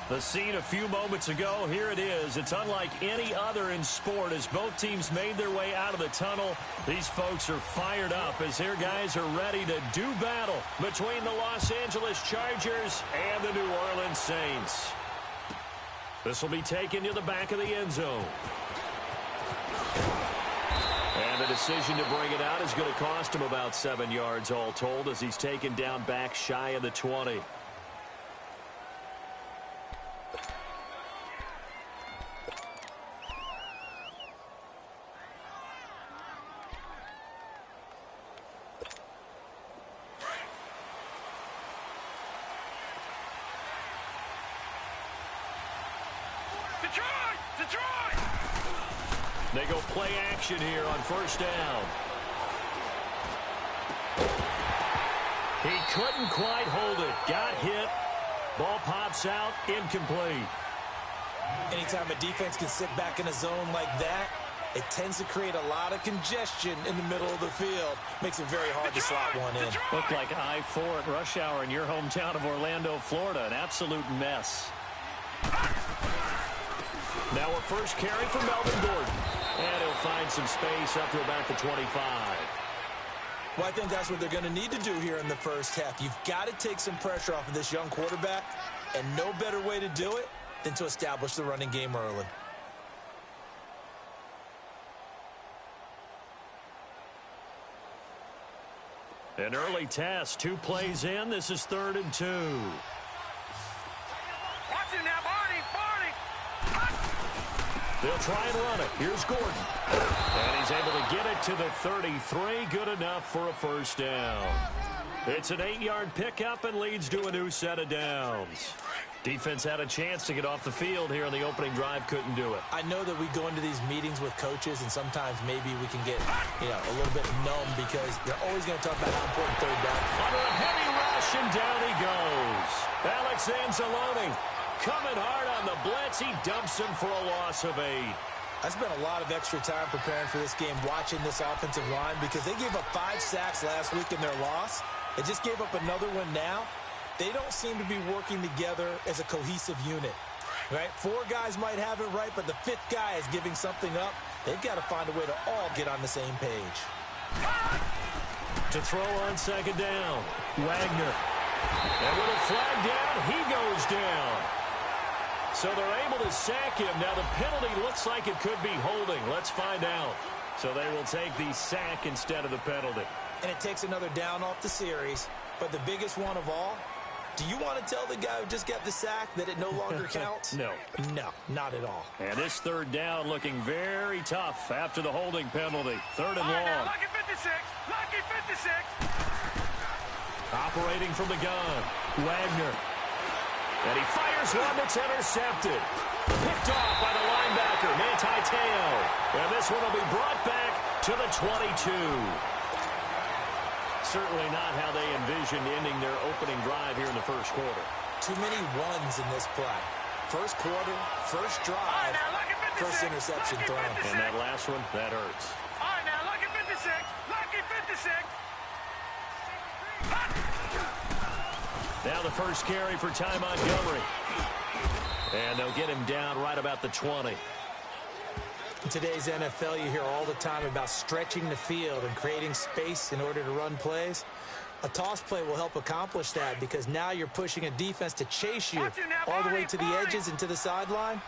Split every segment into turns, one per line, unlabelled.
The scene a few moments ago, here it is. It's unlike any other in sport as both teams made their way out of the tunnel. These folks are fired up as their guys are ready to do battle between the Los Angeles Chargers and the New Orleans Saints. This will be taken to the back of the end zone. And the decision to bring it out is going to cost him about 7 yards all told as he's taken down back shy of the 20. They go play action here on first down. He couldn't quite hold it. Got hit. Ball pops out. Incomplete.
Anytime a defense can sit back in a zone like that, it tends to create a lot of congestion in the middle of the field. Makes it very hard to slot one in.
Looked like I-4 at rush hour in your hometown of Orlando, Florida. An absolute mess. Now a first carry for Melvin Gordon. And he'll find some space up to about the 25.
Well, I think that's what they're going to need to do here in the first half. You've got to take some pressure off of this young quarterback, and no better way to do it than to establish the running game early.
An early test. 2 plays in. This is 3rd and 2. They'll try and run it. Here's Gordon. And he's able to get it to the 33. Good enough for a first down. It's an 8-yard pickup and leads to a new set of downs. Defense had a chance to get off the field here on the opening drive. Couldn't do it.
I know that we go into these meetings with coaches, and sometimes maybe we can get, a little bit numb because they're always going to talk about how important third down.
Under a heavy rush, and down he goes. Alex Anzalone coming hard on the blitz. He dumps him for a loss of 8.
I spent a lot of extra time preparing for this game watching this offensive line because they gave up 5 sacks last week in their loss. They just gave up another one now. They don't seem to be working together as a cohesive unit. Right? 4 guys might have it right, but the 5th guy is giving something up. They've got to find a way to all get on the same page.
To throw on second down, Wagner. And with a flag down, he goes down. So they're able to sack him. Now the penalty looks like it could be holding. Let's find out. So they will take the sack instead of the penalty.
And it takes another down off the series. But the biggest one of all, do you want to tell the guy who just got the sack that it no longer counts?
No.
No, not at all.
And this third down looking very tough after the holding penalty. 3rd and long.
Lucky 56. Lucky 56.
Operating from the gun, Wagner. And he fires one that's intercepted. Picked off by the linebacker, Manti Te'o. And this one will be brought back to the 22. Certainly not how they envisioned ending their opening drive here in the first quarter.
Too many ones in this play. First quarter, first drive, first interception thrown.
And that last one, that hurts.
All right, now, lucky 56. Lucky 56.
Now the first carry for Ty Montgomery. And they'll get him down right about the 20.
In today's NFL, you hear all the time about stretching the field and creating space in order to run plays. A toss play will help accomplish that because now you're pushing a defense to chase you all the way to the edges and to the sideline.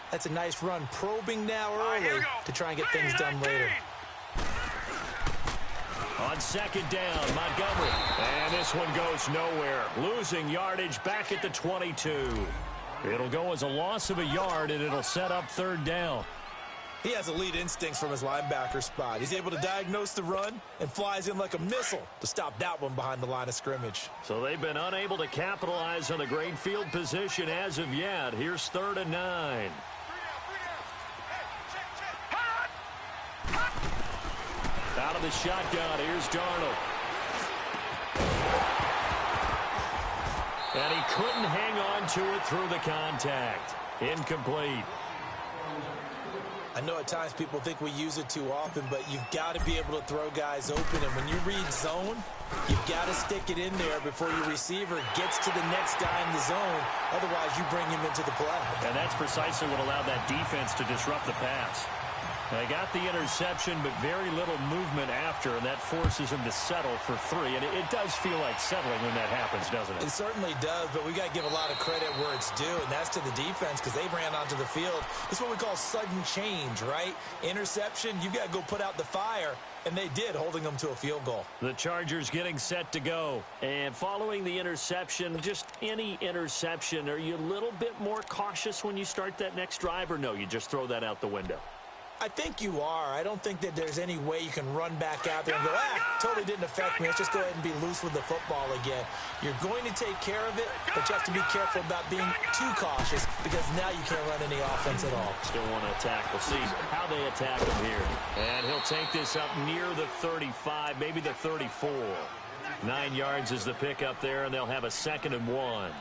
That's a nice run. Probing now early to try and get things done later.
On second down, Montgomery. And this one goes nowhere. Losing yardage back at the 22. It'll go as a loss of a yard, and it'll set up 3rd down.
He has elite instincts from his linebacker spot. He's able to diagnose the run and flies in like a missile to stop that one behind the line of scrimmage.
So they've been unable to capitalize on a great field position as of yet. Here's 3rd and 9. Out of the shotgun, here's Darnold. And he couldn't hang on to it through the contact. Incomplete.
I know at times people think we use it too often, but you've got to be able to throw guys open. And when you read zone, you've got to stick it in there before your receiver gets to the next guy in the zone. Otherwise, you bring him into the play.
And that's precisely what allowed that defense to disrupt the pass. They got the interception, but very little movement after, and that forces him to settle for 3. And it does feel like settling when that happens, doesn't it?
It certainly does, but we got to give a lot of credit where it's due, and that's to the defense because they ran onto the field. This is what we call sudden change, right? Interception, you got to go put out the fire, and they did, holding them to a field goal.
The Chargers getting set to go. And following the interception, just any interception, are you a little bit more cautious when you start that next drive, or no, you just throw that out the window?
I think you are. I don't think that there's any way you can run back out there and go, totally didn't affect me. Let's just go ahead and be loose with the football again. You're going to take care of it, but you have to be careful about being too cautious because now you can't run any offense at all.
Still want to attack. We'll see how they attack him here. And he'll take this up near the 35, maybe the 34. 9 yards is the pickup there, and they'll have a 2nd and 1.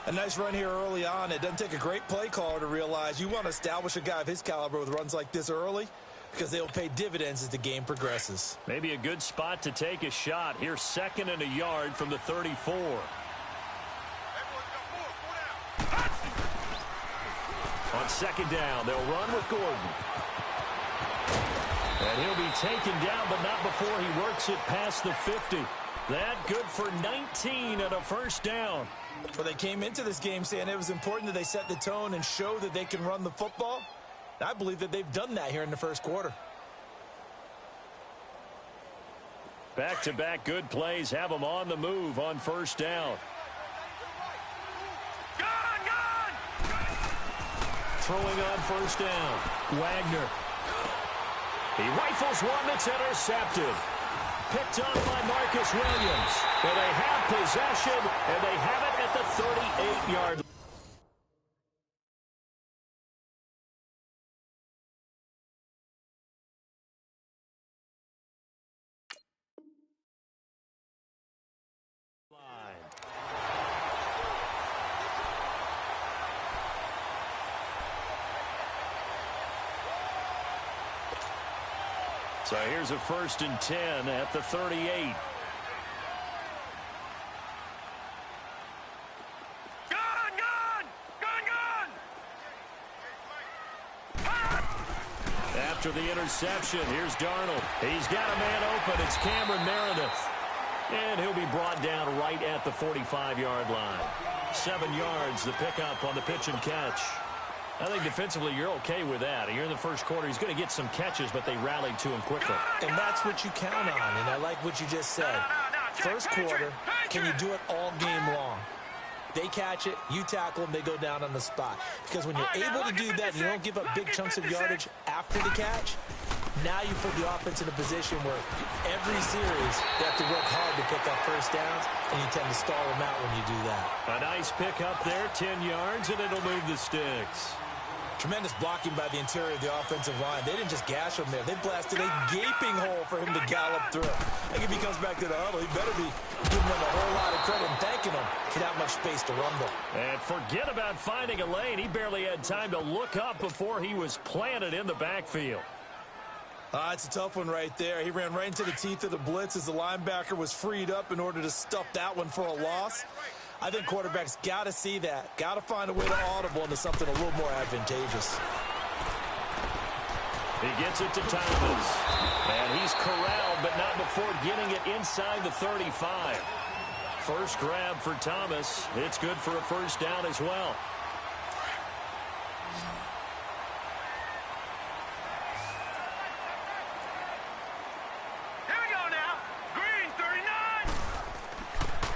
A nice run here early on. It doesn't take a great play caller to realize you want to establish a guy of his caliber with runs like this early because they'll pay dividends as the game progresses.
Maybe a good spot to take a shot. Here's 2nd and a yard from the 34. On 2nd down, they'll run with Gordon. And he'll be taken down, but not before he works it past the 50. That good for 19 and a 1st down.
Well, they came into this game saying it was important that they set the tone and show that they can run the football. And I believe that they've done that here in the 1st quarter.
Back-to-back good plays have them on the move on 1st down. Throwing on 1st down. Wagner. He rifles one that's intercepted. Picked up by Marcus Williams. But they have possession, and they have it at the 38-yard line. So here's a 1st and 10 at the 38. After the interception, here's Darnold. He's got a man open. It's Cameron Meredith. And he'll be brought down right at the 45-yard line. 7 yards, the pickup on the pitch and catch. I think defensively you're okay with that. Here in the 1st quarter, he's going to get some catches, but they rallied to him quickly.
And that's what you count on, and I like what you just said. 1st quarter, can you do it all game long? They catch it, you tackle them, they go down on the spot. Because when you're able to do that, you don't give up big chunks of yardage after the catch, now you put the offense in a position where every series they have to work hard to pick up 1st downs, and you tend to stall them out when you do that.
A nice pickup there, 10 yards, and it'll move the sticks.
Tremendous blocking by the interior of the offensive line. They didn't just gash him there. They blasted a gaping hole for him to gallop through. I think if he comes back to the huddle, he better be giving them a whole lot of credit and thanking them for that much space to rumble.
And forget about finding a lane. He barely had time to look up before he was planted in the backfield.
It's a tough one right there. He ran right into the teeth of the blitz as the linebacker was freed up in order to stuff that one for a loss. I think quarterbacks got to see that. Got to find a way to audible into something a little more advantageous.
He gets it to Thomas. And he's corralled, but not before getting it inside the 35. First grab for Thomas. It's good for a 1st down as well.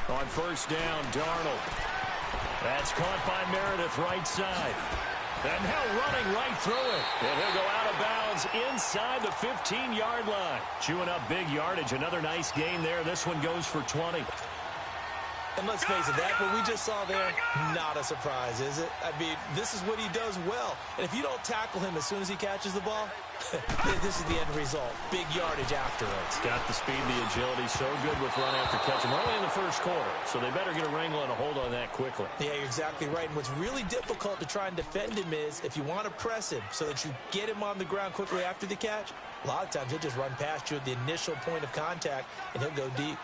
On 1st down, Darnold. That's caught by Meredith right side. And now running right through it. And he'll go out of bounds inside the 15-yard line. Chewing up big yardage. Another nice gain there. This one goes for 20.
And let's face it, that what we just saw there, not a surprise, is it? I mean, this is what he does well. And if you don't tackle him as soon as he catches the ball, this is the end result. Big yardage afterwards.
Got the speed, the agility, so good with run after catch. And only in the first quarter, so they better get a wrangle and a hold on that quickly.
Yeah, you're exactly right. And what's really difficult to try and defend him is if you want to press him so that you get him on the ground quickly after the catch, a lot of times he'll just run past you at the initial point of contact, and he'll go deep.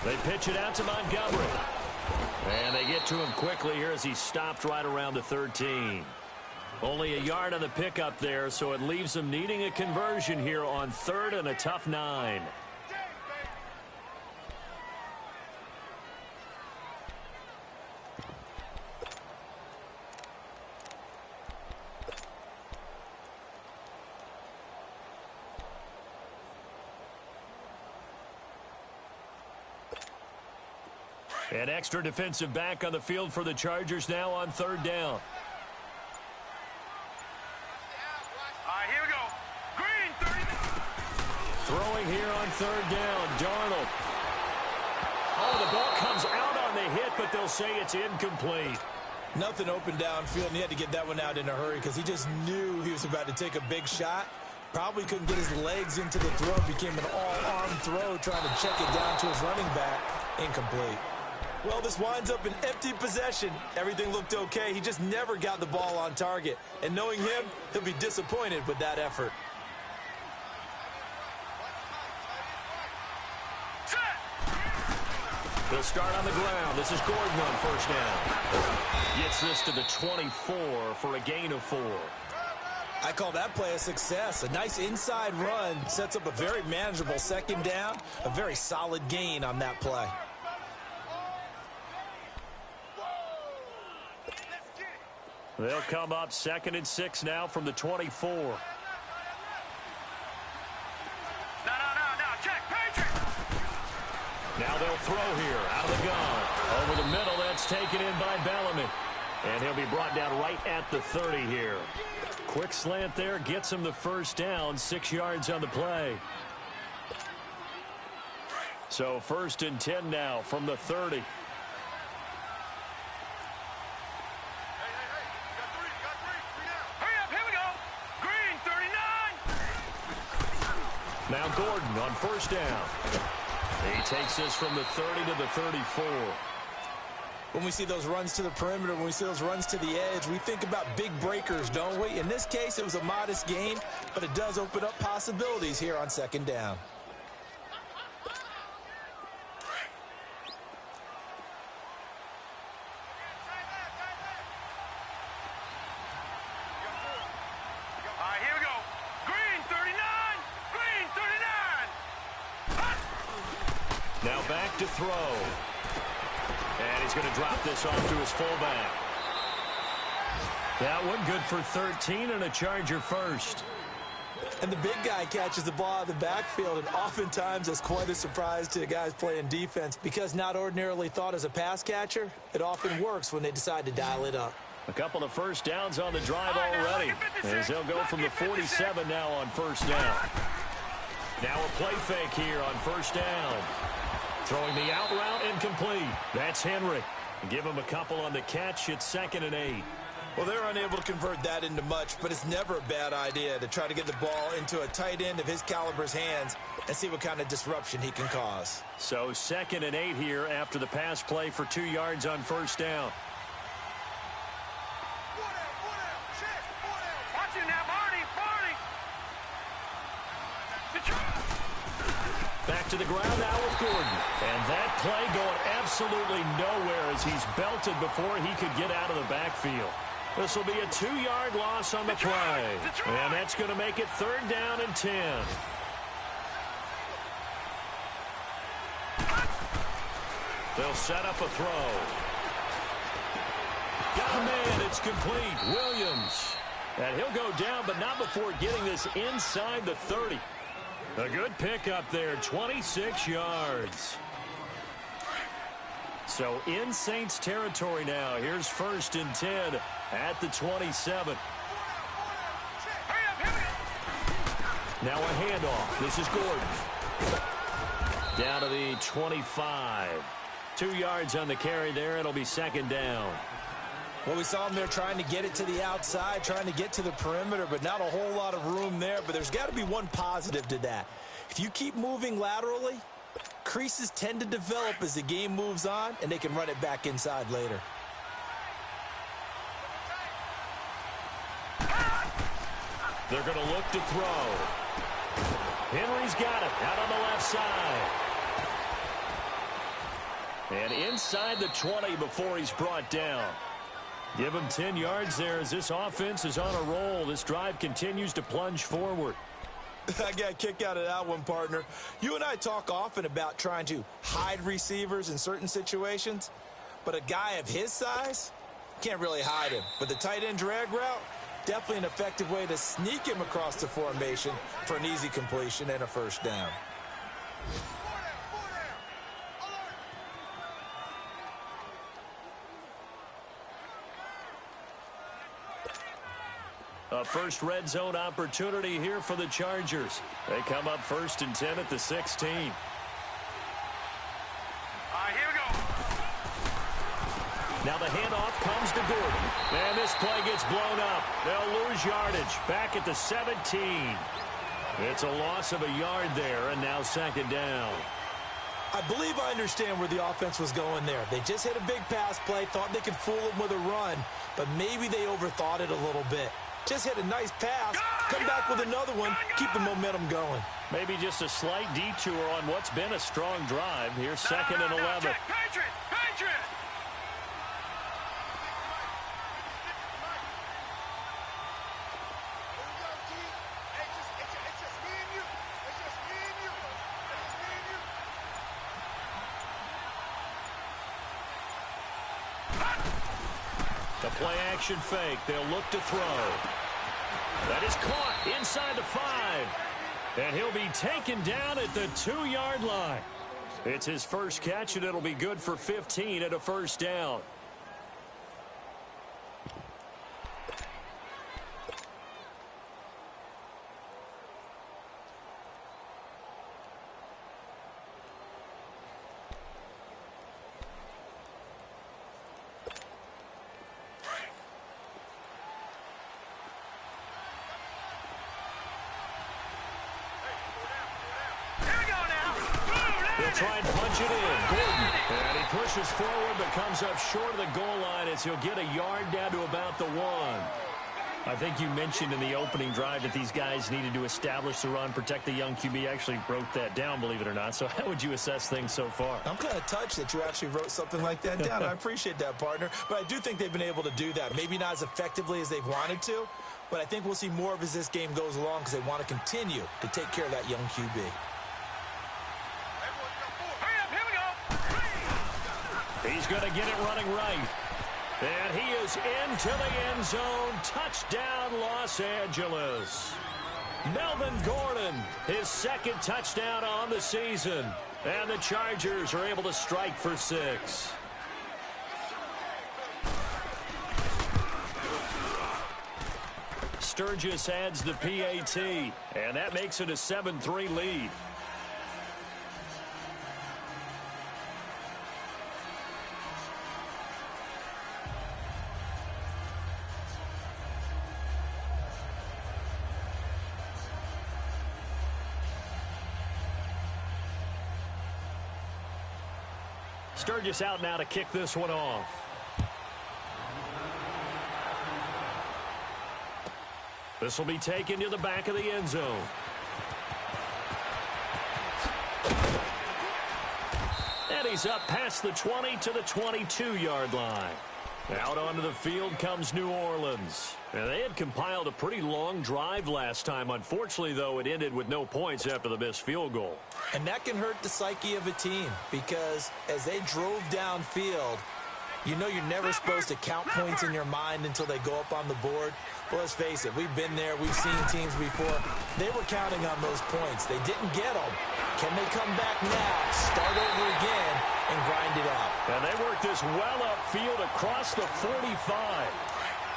They pitch it out to Montgomery. And they get to him quickly here as he stopped right around the 13. Only a yard on the pickup there, so it leaves them needing a conversion here on 3rd and a tough 9. An extra defensive back on the field for the Chargers now on 3rd down.
All right, here we go. Green, 30.
Throwing here on 3rd down, Darnold. Oh, the ball comes out on the hit, but they'll say it's incomplete.
Nothing open downfield, and he had to get that one out in a hurry because he just knew he was about to take a big shot. Probably couldn't get his legs into the throw. Became an all-arm throw trying to check it down to his running back. Incomplete. Well, this winds up an empty possession. Everything looked okay. He just never got the ball on target. And knowing him, he'll be disappointed with that effort.
They'll start on the ground. This is Gordon on 1st down. Gets this to the 24 for a gain of 4.
I call that play a success. A nice inside run sets up a very manageable 2nd down. A very solid gain on that play.
They'll come up 2nd and 6 now from the 24.
No, check, Patriot.
Now they'll throw here out of the gun. Over the middle, that's taken in by Bellamy. And he'll be brought down right at the 30 here. Quick slant there, gets him the 1st down, 6 yards on the play. So 1st and 10 now from the 30. Now Gordon on 1st down. He takes this from the 30 to the 34.
When we see those runs to the perimeter, when we see those runs to the edge, we think about big breakers, don't we? In this case, it was a modest gain, but it does open up possibilities here on 2nd down.
Now back to throw. And he's going to drop this off to his fullback. That one good for 13 and a Charger first.
And the big guy catches the ball out of the backfield, and oftentimes that's quite a surprise to the guys playing defense because not ordinarily thought as a pass catcher, it often works when they decide to dial it up.
A couple of 1st downs on the drive already, as they'll go from the 47 now on 1st down. Now a play fake here on 1st down. Throwing the out route incomplete. That's Henry. Give him a couple on the catch. It's 2nd and 8.
Well, they're unable to convert that into much, but it's never a bad idea to try to get the ball into a tight end of his caliber's hands and see what kind of disruption he can cause.
So 2nd and 8 here after the pass play for 2 yards on 1st down.
Watch it now, Barney.
Back to the ground now with Gordon. And that play going absolutely nowhere as he's belted before he could get out of the backfield. This will be a 2-yard loss on the play. And that's going to make it 3rd down and 10. They'll set up a throw. Got a man. It's complete. Williams. And he'll go down, but not before getting this inside the 30. A good pickup there, 26 yards. So in Saints territory now. Here's 1st and 10 at the 27. Now a handoff. This is Gordon. Down to the 25. 2 yards on the carry there. It'll be second down.
Well, we saw him there trying to get it to the outside, trying to get to the perimeter, but not a whole lot of room there. But there's got to be one positive to that. If you keep moving laterally, creases tend to develop as the game moves on, and they can run it back inside later.
They're going to look to throw. Henry's got it out on the left side. And inside the 20 before he's brought down. Give him 10 yards there as this offense is on a roll. This drive continues to plunge forward.
I got a kick out of that one, partner. You and I talk often about trying to hide receivers in certain situations, but a guy of his size can't really hide him. But the tight end drag route, definitely an effective way to sneak him across the formation for an easy completion and a first down.
A first red zone opportunity here for the Chargers. They come up 1st and 10 at the 16.
Here we go.
Now the handoff comes to Gordon. And this play gets blown up. They'll lose yardage back at the 17. It's a loss of a yard there, and now second down.
I believe I understand where the offense was going there. They just hit a big pass play, thought they could fool him with a run, but maybe they overthought it a little bit. Just hit a nice pass, come back with another one, keep the momentum going.
Maybe just a slight detour on what's been a strong drive. Here's second and 11.
Patriot! Patriot!
The play action fake. They'll look to throw. That is caught inside the 5. And he'll be taken down at the 2-yard line. It's his first catch, and it'll be good for 15 at a first down. Try and punch it in. Gordon. And he pushes forward but comes up short of the goal line as he'll get a yard down to about the 1. I think you mentioned in the opening drive that these guys needed to establish the run, protect the young QB. I actually wrote that down, believe it or not. So how would you assess things so far?
I'm kind of touched that you actually wrote something like that down. I appreciate that, partner. But I do think they've been able to do that. Maybe not as effectively as they've wanted to, but I think we'll see more of as this game goes along because they want to continue to take care of that young QB.
He's going to get it running right. And he is into the end zone. Touchdown, Los Angeles. Melvin Gordon, his second touchdown on the season. And the Chargers are able to strike for 6. Sturgis adds the PAT, and that makes it a 7-3 lead. Sturgis out now to kick this one off. This will be taken to the back of the end zone. And he's up past the 20 to the 22-yard line. Out onto the field comes New Orleans. And they had compiled a pretty long drive last time. Unfortunately, though, it ended with no points after the missed field goal.
And that can hurt the psyche of a team because as they drove downfield, you know you're never supposed to count points in your mind until they go up on the board. But let's face it, we've been there. We've seen teams before. They were counting on those points. They didn't get them. Can they come back now, start over again, and grind it out?
And they work this well upfield across the 45.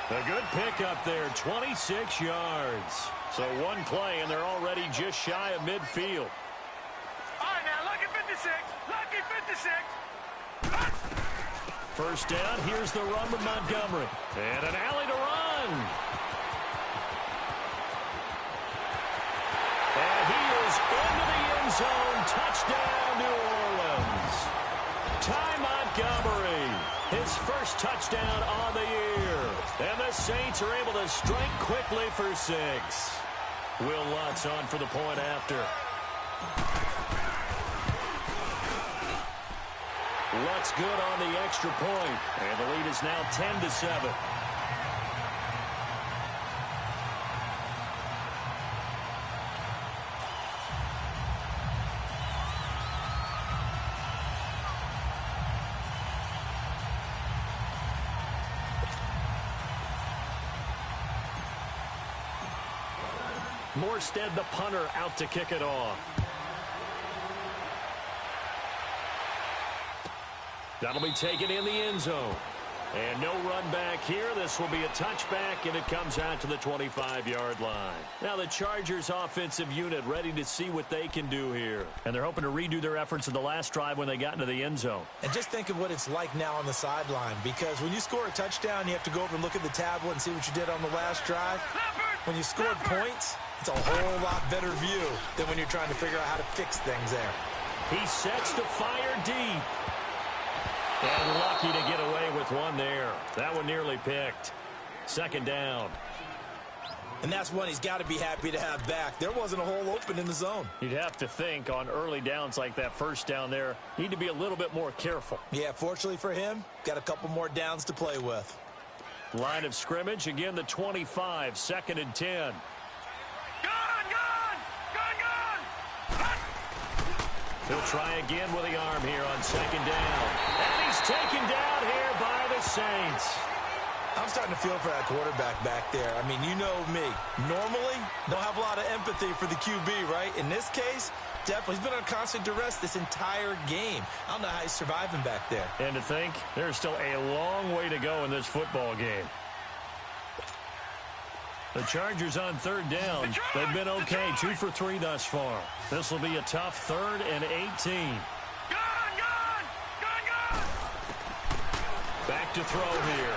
A good pickup there, 26 yards. So one play, and they're already just shy of midfield.
All right, now look at 56.
First down, here's the run with Montgomery. And an alley to run. And he is into the end zone. Touchdown, New Orleans. Ty Montgomery, his first touchdown on the year. And the Saints are able to strike quickly for 6. Will Lutz on for the point after. Lutz good on the extra point. And the lead is now 10-7. Morstead, the punter, out to kick it off. That'll be taken in the end zone. And no run back here. This will be a touchback, and it comes out to the 25-yard line. Now the Chargers offensive unit ready to see what they can do here. And they're hoping to redo their efforts in the last drive when they got into the end zone.
And just think of what it's like now on the sideline, because when you score a touchdown, you have to go over and look at the tablet and see what you did on the last drive. When you scored points, it's a whole lot better view than when you're trying to figure out how to fix things there.
He sets to fire deep. And lucky to get away with one there. That one nearly picked. Second down.
And that's one he's got to be happy to have back. There wasn't a hole open in the zone.
You'd have to think on early downs like that first down there, need to be a little bit more careful.
Yeah, fortunately for him, got a couple more downs to play with.
Line of scrimmage, again the 25, 2nd and 10. He'll try again with the arm here on 2nd down. And he's taken down here by the Saints.
I'm starting to feel for that quarterback back there. I mean, you know me. Normally, don't have a lot of empathy for the QB, right? In this case, definitely. He's been on constant duress this entire game. I don't know how he's surviving back there.
And to think, there's still a long way to go in this football game. The Chargers on 3rd down. They've been okay, 2 for 3 thus far. This will be a tough 3rd and 18. Back to throw here.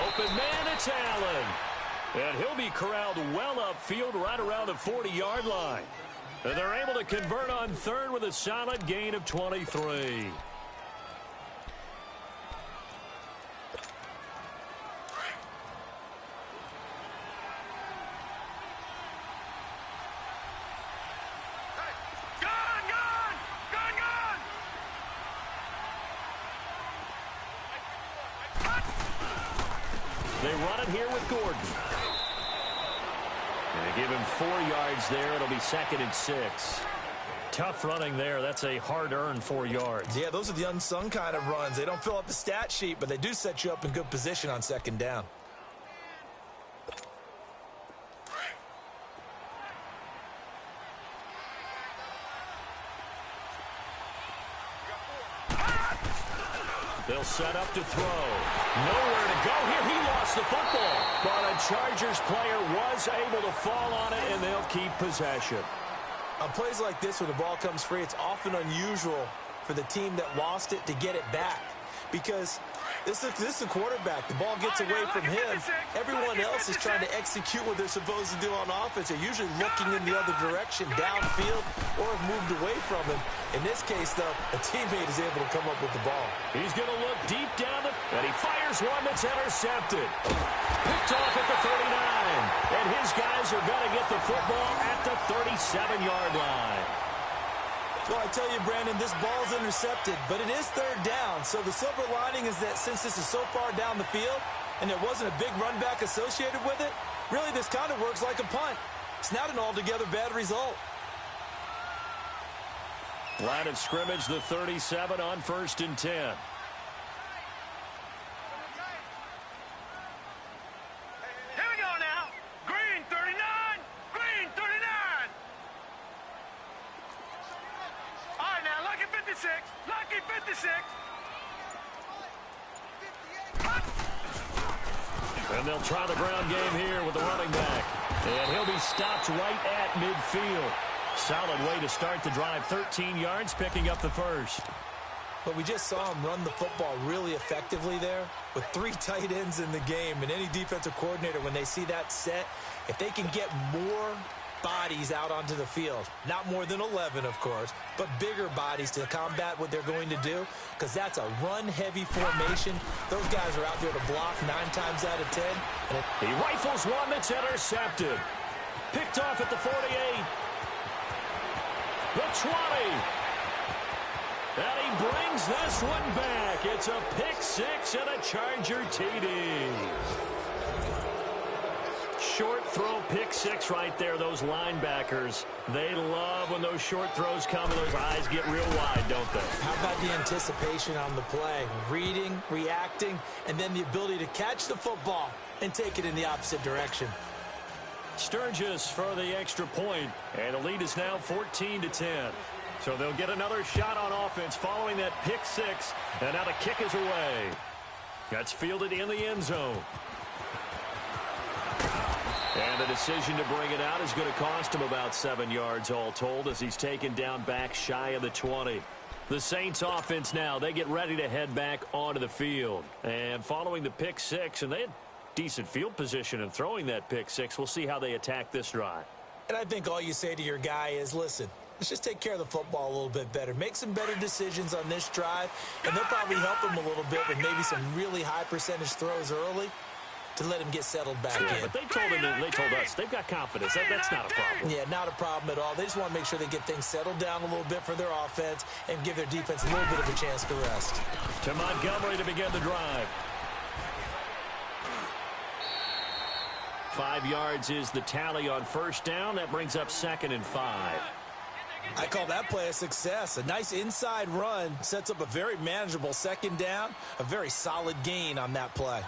Open man, it's Allen. And he'll be corralled well upfield right around the 40-yard line. And they're able to convert on 3rd with a solid gain of 23. They run it here with Gordon. And they give him 4 yards there. It'll be 2nd and 6. Tough running there. That's a hard-earned 4 yards.
Yeah, those are the unsung kind of runs. They don't fill up the stat sheet, but they do set you up in good position on 2nd down. They'll set up to throw. Nowhere to go here. He lost the football. But a Chargers player was able to fall on it, and they'll keep possession. On plays like this, when the ball comes free, it's often unusual for the team that lost it to get it back. Because this is a quarterback. The ball gets away from him. Everyone else is trying to execute what they're supposed to do on offense. They're usually looking in the other direction, downfield, or have moved away from him. In this case, though, a teammate is able to come up with the ball. He's going to look deep down, and he fires one that's intercepted. Picked off at the 39. And his guys are going to get the football at the 37-yard line. Well, I tell you, Brandon, this ball's intercepted, but it is 3rd down. So the silver lining is that since this is so far down the field and there wasn't a big run back associated with it, really this kind of works like a punt. It's not an altogether bad result. Line of scrimmage, the 37 on 1st and 10. Here
we go now. Green 39. Green 39. All right, now, Lucky 56. Lucky 56.
And they'll try the ground game here with the running back. And he'll be stopped right at midfield. Solid way to start the drive. 13 yards, picking up the first.
But we just saw him run the football really effectively there with 3 tight ends in the game. And any defensive coordinator, when they see that set, if they can get more bodies out onto the field, not more than 11, of course, but bigger bodies to combat what they're going to do, because that's a run-heavy formation. Those guys are out there to block 9 times out of 10. And
he rifles one that's intercepted. Picked off at the 48. The 20. And he brings this one back. It's a pick 6 and a Charger TD. Short throw, pick 6 right there. Those linebackers, they love when those short throws come and those eyes get real wide, don't they?
How about the anticipation on the play? Reading, reacting, and then the ability to catch the football and take it in the opposite direction.
Sturgis for the extra point, and the lead is now 14-10. So they'll get another shot on offense following that pick 6, and now the kick is away. That's fielded in the end zone. And the decision to bring it out is going to cost him about 7 yards all told as he's taken down back shy of the 20. The Saints offense now, they get ready to head back onto the field. And following the pick 6, and they had decent field position in throwing that pick 6, we'll see how they attack this drive.
And I think all you say to your guy is, listen, let's just take care of the football a little bit better. Make some better decisions on this drive, and they'll probably help him a little bit with maybe some really high percentage throws early to let him get settled back in.
But they told us they've got confidence. That's not a problem.
Yeah, not a problem at all. They just want to make sure they get things settled down a little bit for their offense and give their defense a little bit of a chance to rest.
To Montgomery to begin the drive. 5 yards is the tally on first down. That brings up 2nd and 5.
I call that play a success. A nice inside run sets up a very manageable 2nd down. A very solid gain on that play.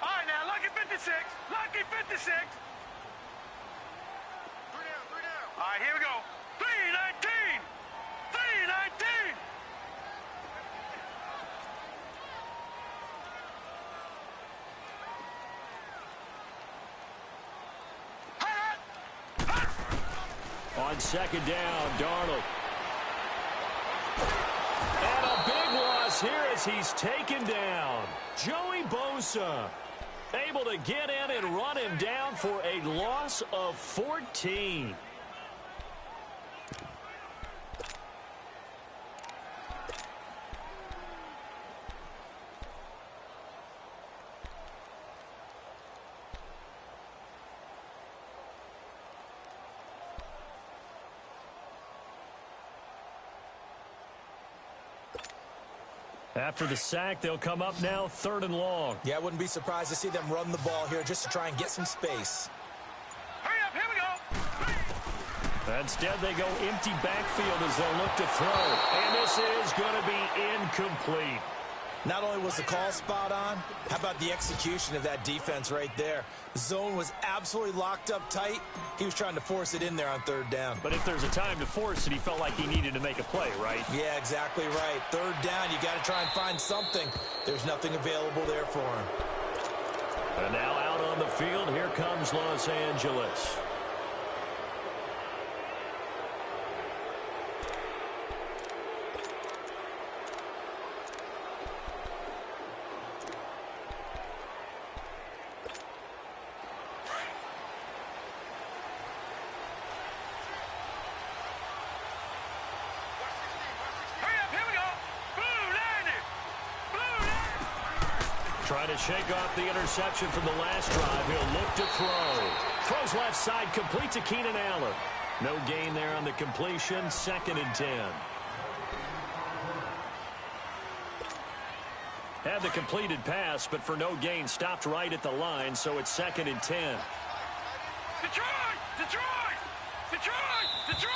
All right, now, lucky 56. Lucky 56. 3 down, 3 down. All right, here we go. 319. 319.
On 2nd down, Darnold. And a big loss here as he's taken down. Joey Bosa able to get in and run him down for a loss of 14. After the sack, they'll come up now 3rd and long.
Yeah, I wouldn't be surprised to see them run the ball here just to try and get some space.
Hurry up, here we go.
Instead, they go empty backfield as they'll look to throw. And this is going to be incomplete.
Not only was the call spot on, how about the execution of that defense right there? The zone was absolutely locked up tight. He was trying to force it in there on 3rd down.
But if there's a time to force it, he felt like he needed to make a play, right?
Yeah, exactly right. 3rd down, you got to try and find something. There's nothing available there for him.
And now out on the field, here comes Los Angeles. Trying to shake off the interception from the last drive. He'll look to throw. Throws left side, complete to Keenan Allen. No gain there on the completion. 2nd and 10. Had the completed pass, but for no gain, stopped right at the line, so it's 2nd and 10.
Detroit! Detroit! Detroit! Detroit!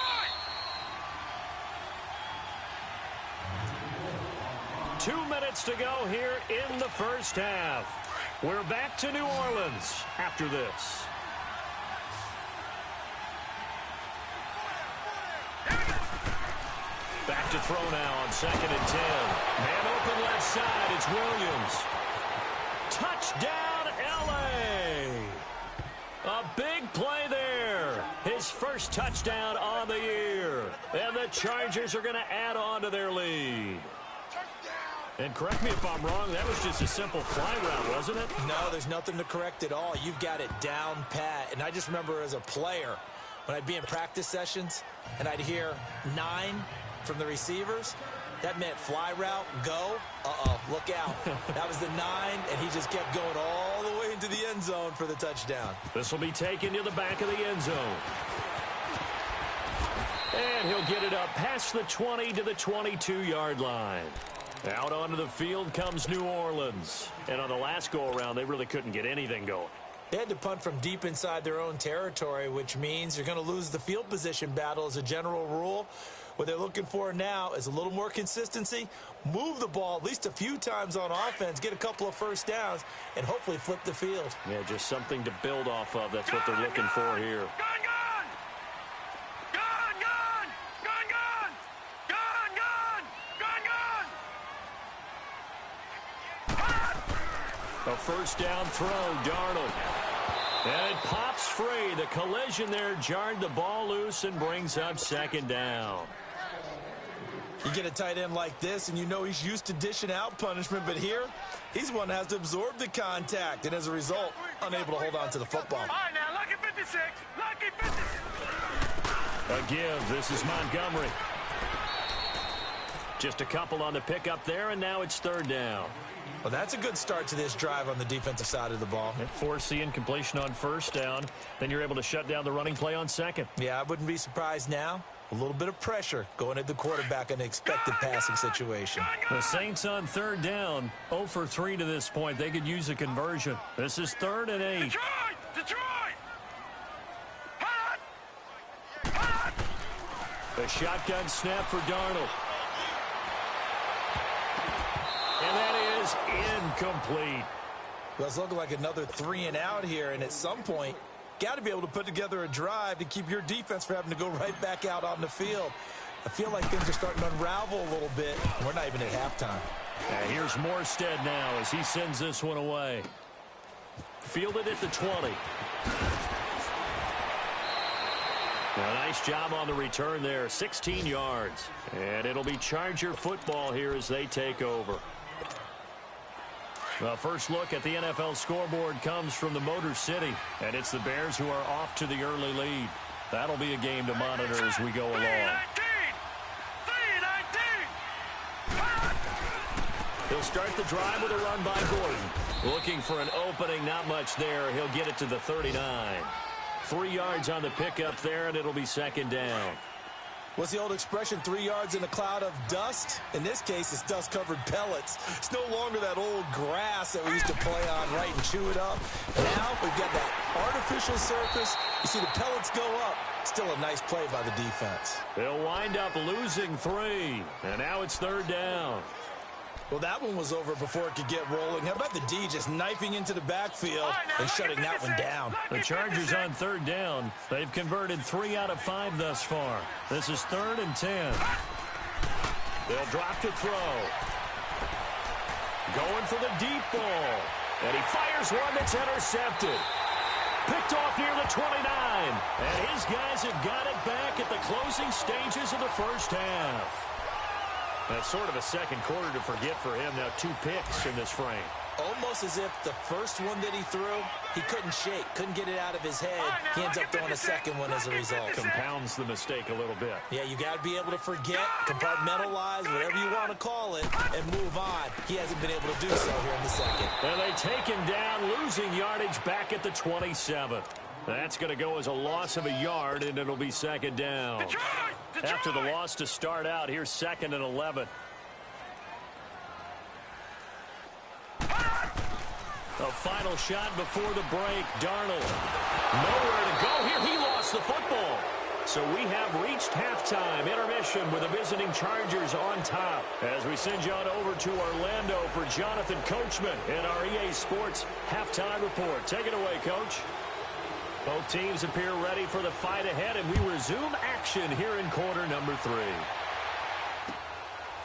Two minutes to go here in the first half. We're back to New Orleans after this. Back to throw now on 2nd and 10. Man open left side. It's Williams. Touchdown, A big play there. His first touchdown on the year. And the Chargers are going to add on to their lead. And correct me if I'm wrong, that was just a simple fly route, wasn't it?
No, there's nothing to correct at all. You've got it down pat. And I just remember as a player, when I'd be in practice sessions and I'd hear 9 from the receivers, that meant fly route, go. Uh-oh, look out. That was the 9, and he just kept going all the way into the end zone for the touchdown.
This will be taken to the back of the end zone. And he'll get it up past the 20 to the 22-yard line. Out onto the field comes New Orleans. And on the last go-around, they really couldn't get anything going.
They had to punt from deep inside their own territory, which means you're going to lose the field position battle as a general rule. What they're looking for now is a little more consistency, move the ball at least a few times on offense, get a couple of first downs, and hopefully flip the field.
Yeah, just something to build off of. That's what they're looking for here. A first down throw, Darnold. And it pops free. The collision there jarred the ball loose and brings up second down.
You get a tight end like this, and you know he's used to dishing out punishment, but here, he's one that has to absorb the contact, and as a result, unable to hold on to the football.
All right, now, lucky 56. Lucky 56.
A give. This is Montgomery. Just a couple on the pickup there, and now it's third down.
Well, that's a good start to this drive on the defensive side of the ball.
Force the incompletion on first down. Then you're able to shut down the running play on second.
Yeah, I wouldn't be surprised now. A little bit of pressure going at the quarterback in an expected passing situation.
The Saints on third down, 0 for 3 to this point. They could use a conversion. This is 3rd and 8.
Detroit!
A shotgun snap for Darnold. And that is incomplete.
Well, it's looking like another 3 and out here, and at some point, got to be able to put together a drive to keep your defense from having to go right back out on the field. I feel like things are starting to unravel a little bit. We're not even at halftime.
Here's Morstead now as he sends this one away. Fielded at the 20. A nice job on the return there, 16 yards. And it'll be Charger football here as they take over. The first look at the NFL scoreboard comes from the Motor City, and it's the Bears who are off to the early lead. That'll be a game to monitor as we go along. He'll start the drive with a run by Gordon. Looking for an opening, not much there. He'll get it to the 39. 3 yards on the pickup there, and it'll be second down.
What's the old expression, 3 yards in a cloud of dust? In this case, it's dust-covered pellets. It's no longer that old grass that we used to play on, right, and chew it up. Now we've got that artificial surface. You see the pellets go up. Still a nice play by the defense.
They'll wind up losing 3, and now it's third down.
Well, that one was over before it could get rolling. How about the D just knifing into the backfield and shutting that one down?
The Chargers on third down. They've converted 3 out of 5 thus far. This is 3rd and 10. They'll drop to throw. Going for the deep ball. And he fires one that's intercepted. Picked off near the 29. And his guys have got it back at the closing stages of the first half. That's sort of a second quarter to forget for him. Now 2 picks in this frame.
Almost as if the first one that he threw, he couldn't shake, couldn't get it out of his head. He ends up throwing a second one as a result.
Compounds the mistake a little bit.
Yeah, you got to be able to forget, compartmentalize, whatever you want to call it, and move on. He hasn't been able to do so here in the second.
And they take him down, losing yardage back at the 27. That's going to go as a loss of a yard, and it'll be second down. After the loss to start out, here's 2nd and 11. A final shot before the break. Darnold. Nowhere to go here. He lost the football. So we have reached halftime. Intermission with the visiting Chargers on top. As we send you on over to Orlando for Jonathan Coachman in our EA Sports Halftime Report. Take it away, Coach. Both teams appear ready for the fight ahead, and we resume action here in quarter number 3.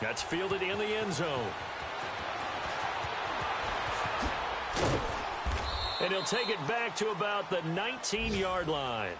That's fielded in the end zone. And he'll take it back to about the 19-yard line.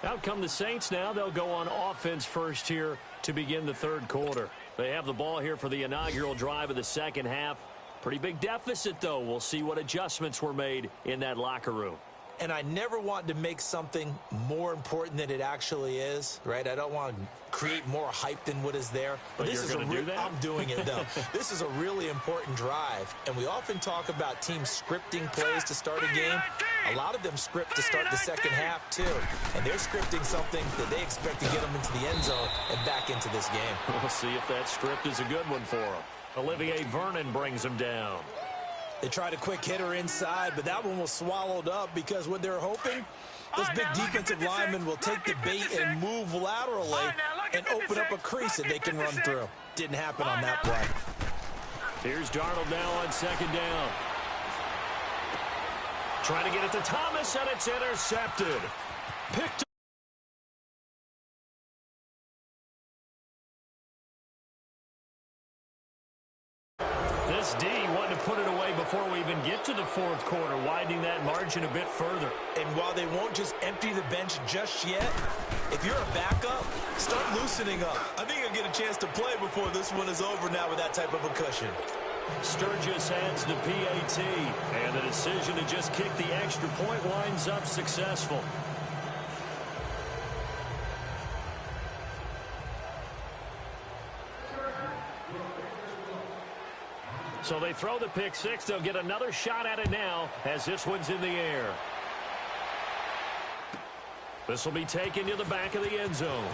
Out come the Saints now. They'll go on offense first here to begin the third quarter. They have the ball here for the inaugural drive of the second half. Pretty big deficit, though. We'll see what adjustments were made in that locker room.
And I never want to make something more important than it actually is, right? I don't want to create more hype than what is there.
But this is do that?
I'm doing it, though. This is a really important drive, and we often talk about teams scripting plays to start a game. A lot of them script to start the second half, too. And they're scripting something that they expect to get them into the end zone and back into this game.
We'll see if that script is a good one for them. Olivier Vernon brings him down.
They tried a quick hitter inside, but that one was swallowed up because what they're hoping, those big defensive linemen will take the bait and move laterally and open up a crease that they can run through. Didn't happen on that play.
Here's Darnold now on second down. Trying to get it to Thomas, and it's intercepted. Picked. This D wanted to put it away before we even get to the fourth quarter, widening that margin a bit further.
And while they won't just empty the bench just yet, if you're a backup, start loosening up. I think you'll get a chance to play before this one is over now with that type of a cushion.
Sturgis adds the PAT, and the decision to just kick the extra point winds up successful. So they throw the pick six. They'll get another shot at it now as this one's in the air. This will be taken to the back of the end zone.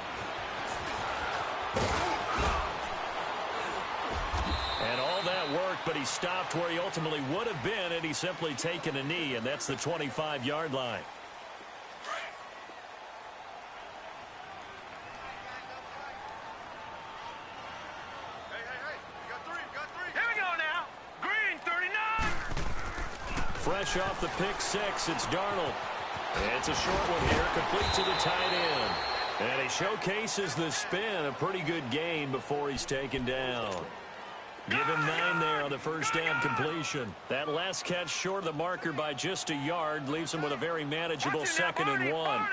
And all that worked, but he stopped where he ultimately would have been, and he's simply taken a knee, and that's the 25-yard line. Fresh off the pick six, it's Darnold. It's a short one here, complete to the tight end. And he showcases the spin, a pretty good gain before he's taken down. Give him 9 there on the first down completion. That last catch short of the marker by just a yard leaves him with a very manageable 2nd and 1.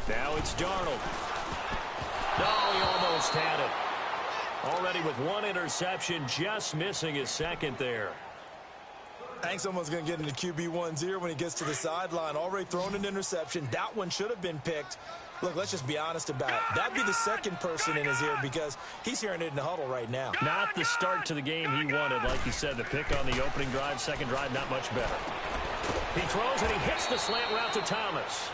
Now it's Darnold. Oh, he almost had it. Already with 1 interception, just missing his 2nd there.
I think someone's going to get into QB1's ear when he gets to the sideline. Already thrown an interception. That one should have been picked. Look, let's just be honest about it. That'd be the 2nd person in his ear because he's hearing it in the huddle right now.
Not the start to the game he wanted. Like you said, the pick on the opening drive, 2nd drive, not much better. He throws and he hits the slant route to Thomas.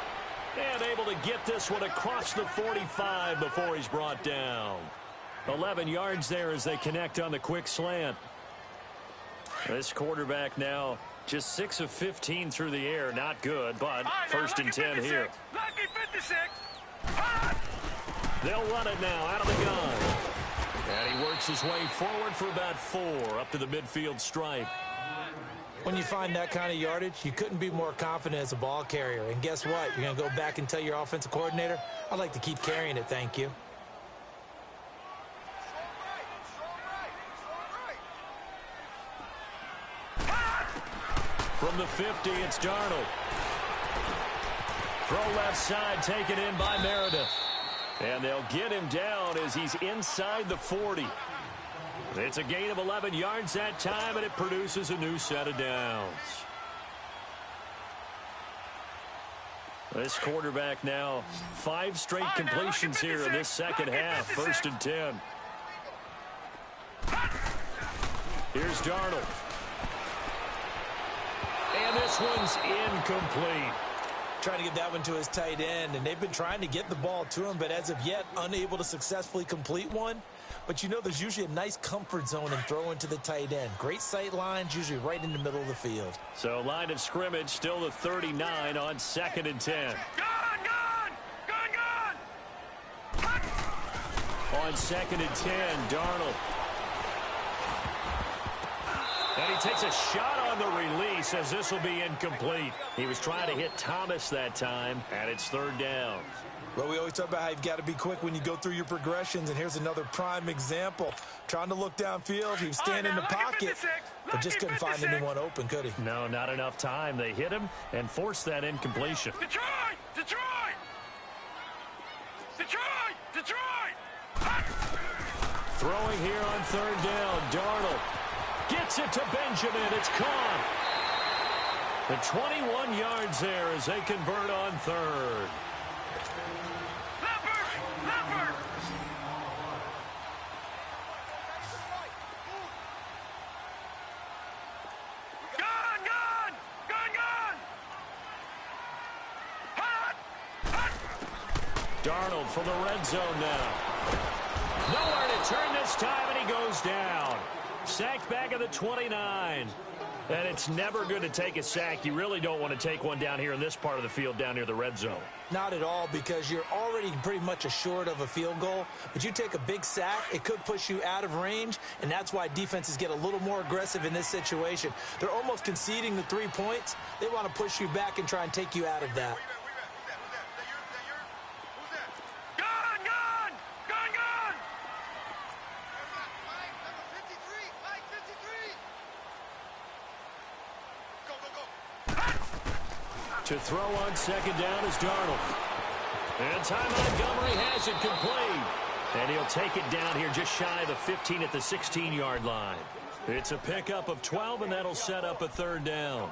And able to get this one across the 45 before he's brought down. 11 yards there as they connect on the quick slant. This quarterback now just 6 of 15 through the air. Not good, but first and 10 here.
Lucky 56.
They'll run it now out of the gun. And he works his way forward for about 4 up to the midfield stripe.
When you find that kind of yardage, you couldn't be more confident as a ball carrier. And guess what? You're going to go back and tell your offensive coordinator, I'd like to keep carrying it, thank you.
From the 50, it's Darnold. Throw left side, taken in by Meredith. And they'll get him down as he's inside the 40. It's a gain of 11 yards that time, and it produces a new set of downs. This quarterback now 5 straight completions here in this second half. First and 10. Here's Darnold. And this one's incomplete.
Trying to get that one to his tight end, and they've been trying to get the ball to him, but as of yet, unable to successfully complete one. But you know there's usually a nice comfort zone in throwing to the tight end. Great sight lines, usually right in the middle of the field.
So line of scrimmage still the 39 on 2nd and 10. On 2nd and 10, Darnold. And he takes a shot on the release as this will be incomplete. He was trying to hit Thomas that time, and it's 3rd down.
Well, we always talk about how you've got to be quick when you go through your progressions, and here's another prime example. Trying to look downfield, he was standing in the pocket, but just couldn't find anyone open, could he?
No, not enough time. They hit him and forced that incompletion.
Detroit! Detroit! Detroit! Detroit!
Throwing here on third down. Darnold gets it to Benjamin. It's caught. The 21 yards there as they convert on third.
Leopard! Gun! Hot!
Darnold from the red zone now. Nowhere to turn this time, and he goes down. Sacked back at the 29. And it's never good to take a sack. You really don't want to take one down here in this part of the field down near the red zone.
Not at all, because you're already pretty much assured of a field goal. But you take a big sack, it could push you out of range, and that's why defenses get a little more aggressive in this situation. They're almost conceding the 3 points. They want to push you back and try and take you out of that.
To throw on second down is Darnold. And Ty Montgomery has it complete. And he'll take it down here just shy of the 15 at the 16-yard line. It's a pickup of 12, and that'll set up a third down.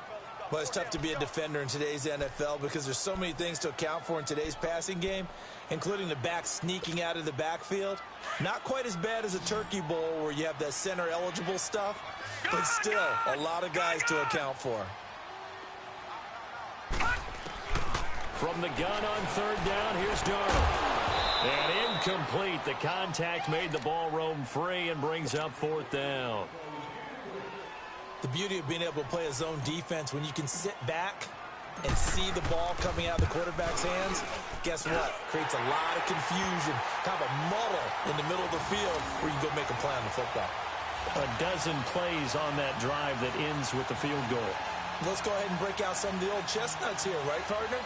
Well, it's tough to be a defender in today's NFL because there's so many things to account for in today's passing game, including the back sneaking out of the backfield. Not quite as bad as a turkey bowl where you have that center-eligible stuff, but still a lot of guys to account for.
From the gun on third down, here's Darnold. And incomplete. The contact made the ball roam free and brings up fourth down.
The beauty of being able to play a zone defense when you can sit back and see the ball coming out of the quarterback's hands, guess what? Creates a lot of confusion, kind of a muddle in the middle of the field where you can go make a play on the football.
A dozen plays on that drive that ends with the field goal.
Let's go ahead and break out some of the old chestnuts here, right, partner?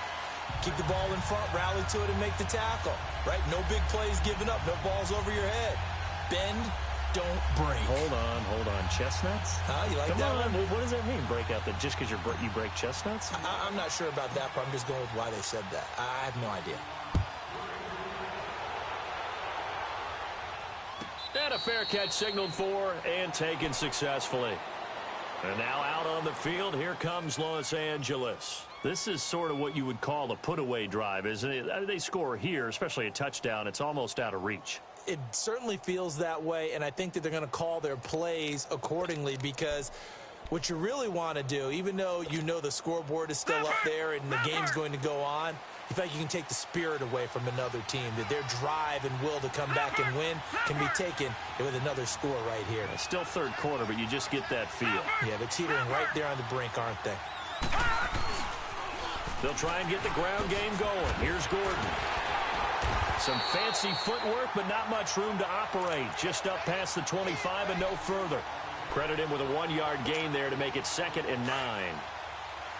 Keep the ball in front, rally to it, and make the tackle, right? No big plays given up, no balls over your head. Bend, don't break.
Hold on. Chestnuts?
You like
Come
that
on.
one?
What does that mean, break out? That just because you break chestnuts?
I'm not sure about that, but I'm just going with why they said that. I have no idea.
And a fair catch signaled for and taken successfully. And now out on the field, here comes Los Angeles. This is sort of what you would call a put-away drive, isn't it? They score here, especially a touchdown. It's almost out of reach.
It certainly feels that way, and I think that they're going to call their plays accordingly because what you really want to do, even though you know the scoreboard is still up there and the game's going to go on, you feel like you can take the spirit away from another team, that their drive and will to come back and win can be taken with another score right here.
It's still third quarter, but you just get that feel.
Yeah, they're teetering right there on the brink, aren't they?
They'll try and get the ground game going. Here's Gordon. Some fancy footwork, but not much room to operate. Just up past the 25 and no further. Credit him with a 1-yard gain there to make it 2nd and 9.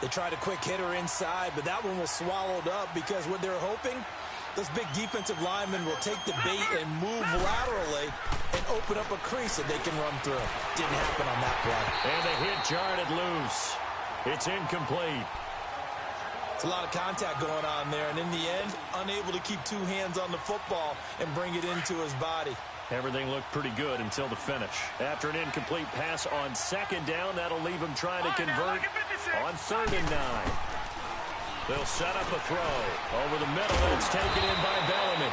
They tried a quick hitter inside, but that one was swallowed up because what they're hoping, those big defensive linemen will take the bait and move laterally and open up a crease that they can run through. Didn't happen on that play.
And the hit jarred it loose. It's incomplete.
It's a lot of contact going on there, and in the end, unable to keep two hands on the football and bring it into his body.
Everything looked pretty good until the finish. After an incomplete pass on second down, that'll leave him trying to convert on 3rd and 9. They'll set up a throw over the middle, and it's taken in by Bellamy.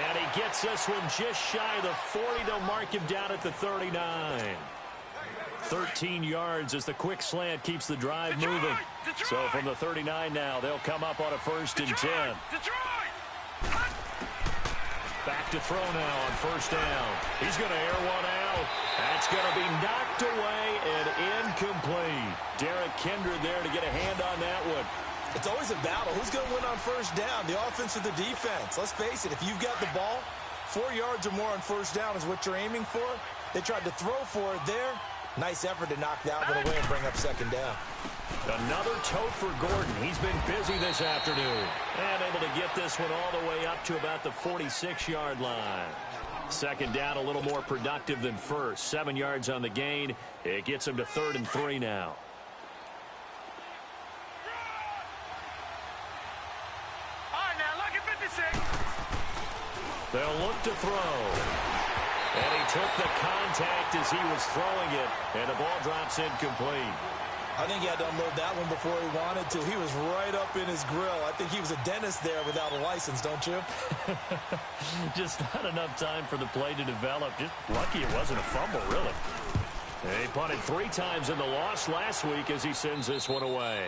And he gets this one just shy of the 40. They'll mark him down at the 39. 13 yards as the quick slant keeps the drive moving. So from the 39 now, they'll come up on a 1st and 10. Back to throw now on 1st down. He's going to air one out. That's going to be knocked away and incomplete. Derek Kindred there to get a hand on that one.
It's always a battle. Who's going to win on 1st down, the offense or the defense? Let's face it, if you've got the ball, 4 yards or more on 1st down is what you're aiming for. They tried to throw for it there. Nice effort to knock that one away and bring up second down.
Another tote for Gordon. He's been busy this afternoon. And able to get this one all the way up to about the 46-yard line. Second down, a little more productive than first. 7 yards on the gain. It gets him to 3rd and 3 now.
All right, now, look at 56.
They'll look to throw. And he took the contact as he was throwing it. And the ball drops incomplete.
I think he had to unload that one before he wanted to. He was right up in his grill. I think he was a dentist there without a license, don't you?
Just not enough time for the play to develop. Just lucky it wasn't a fumble, really. He punted 3 times in the loss last week as he sends this one away.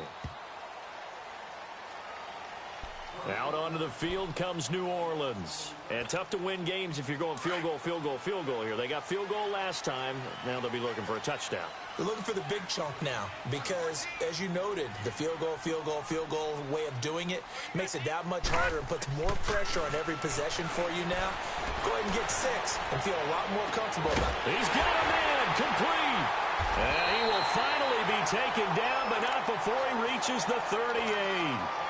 Out onto the field comes New Orleans. And tough to win games if you're going field goal, field goal, field goal here. They got field goal last time. Now they'll be looking for a touchdown.
They're looking for the big chunk now because, as you noted, the field goal way of doing it makes it that much harder and puts more pressure on every possession for you now. Go ahead and get 6 and feel a lot more comfortable about it.
He's got a man complete. And he will finally be taken down, but not before he reaches the 38.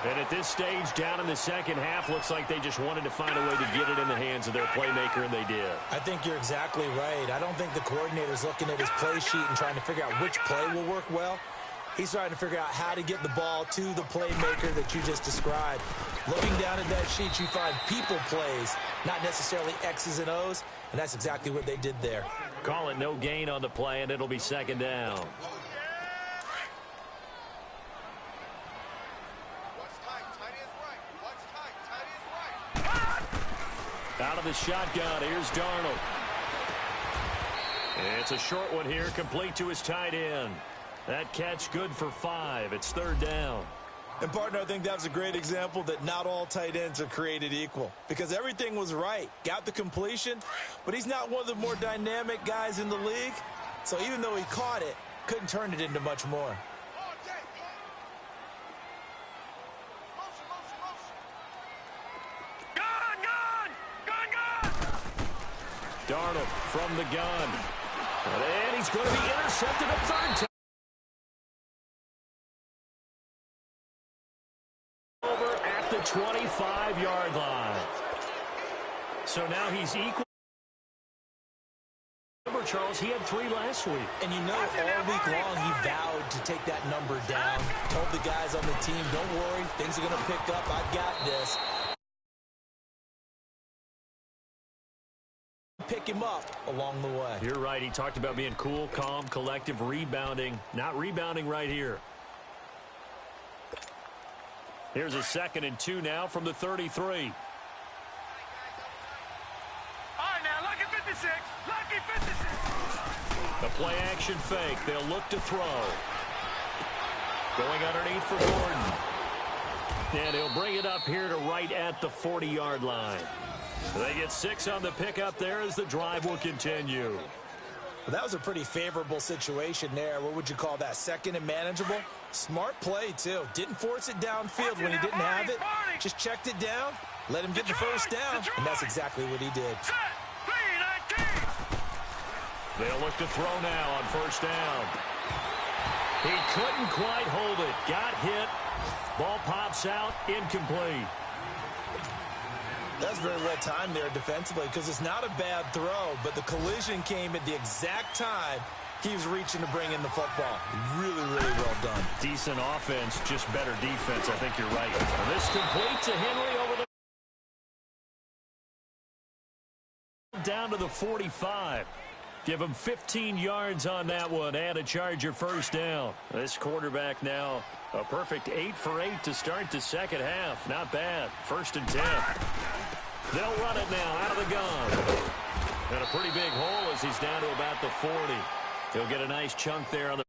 And at this stage, down in the second half, looks like they just wanted to find a way to get it in the hands of their playmaker, and they did.
I think you're exactly right. I don't think the coordinator's looking at his play sheet and trying to figure out which play will work well. He's trying to figure out how to get the ball to the playmaker that you just described. Looking down at that sheet, you find people plays, not necessarily X's and O's, and that's exactly what they did there.
Call it no gain on the play, and it'll be second down. Out of the shotgun, here's Darnold. It's a short one here, complete to his tight end. That catch good for 5. It's 3rd down.
And, partner, I think that's a great example that not all tight ends are created equal because everything was right. Got the completion, but he's not one of the more dynamic guys in the league. So even though he caught it, couldn't turn it into much more.
Darnold from the gun. And he's going to be intercepted a 3rd time. Over at the 25-yard line. So now he's equal. Remember, Charles, he had 3 last week.
And you know, all week long he vowed to take that number down. Told the guys on the team, don't worry, things are going to pick up. I've got this. Pick him up along the way.
You're right. He talked about being cool, calm, collective, rebounding. Not rebounding right here. Here's a 2nd and 2 now from the 33.
All right, now, look at 56. Lucky 56.
A play action fake. They'll look to throw. Going underneath for Gordon. And he'll bring it up here to right at the 40-yard line. They get 6 on the pickup there as the drive will continue.
Well, that was a pretty favorable situation there. What would you call that? 2nd and manageable? Smart play, too. Didn't force it downfield when he didn't have it. Just checked it down, let him get the first down, and that's exactly what he did.
They'll look to throw now on 1st down. He couldn't quite hold it. Got hit. Ball pops out. Incomplete.
That's very well timed there defensively because it's not a bad throw, but the collision came at the exact time he was reaching to bring in the football. Really, really well done.
Decent offense, just better defense. I think you're right. And this complete to Henry over the down to the 45. Give him 15 yards on that one and a Charger 1st down. This quarterback now a perfect 8 for 8 to start the second half. Not bad. 1st and 10. They'll run it now out of the gun. And a pretty big hole as he's down to about the 40. He'll get a nice chunk there on the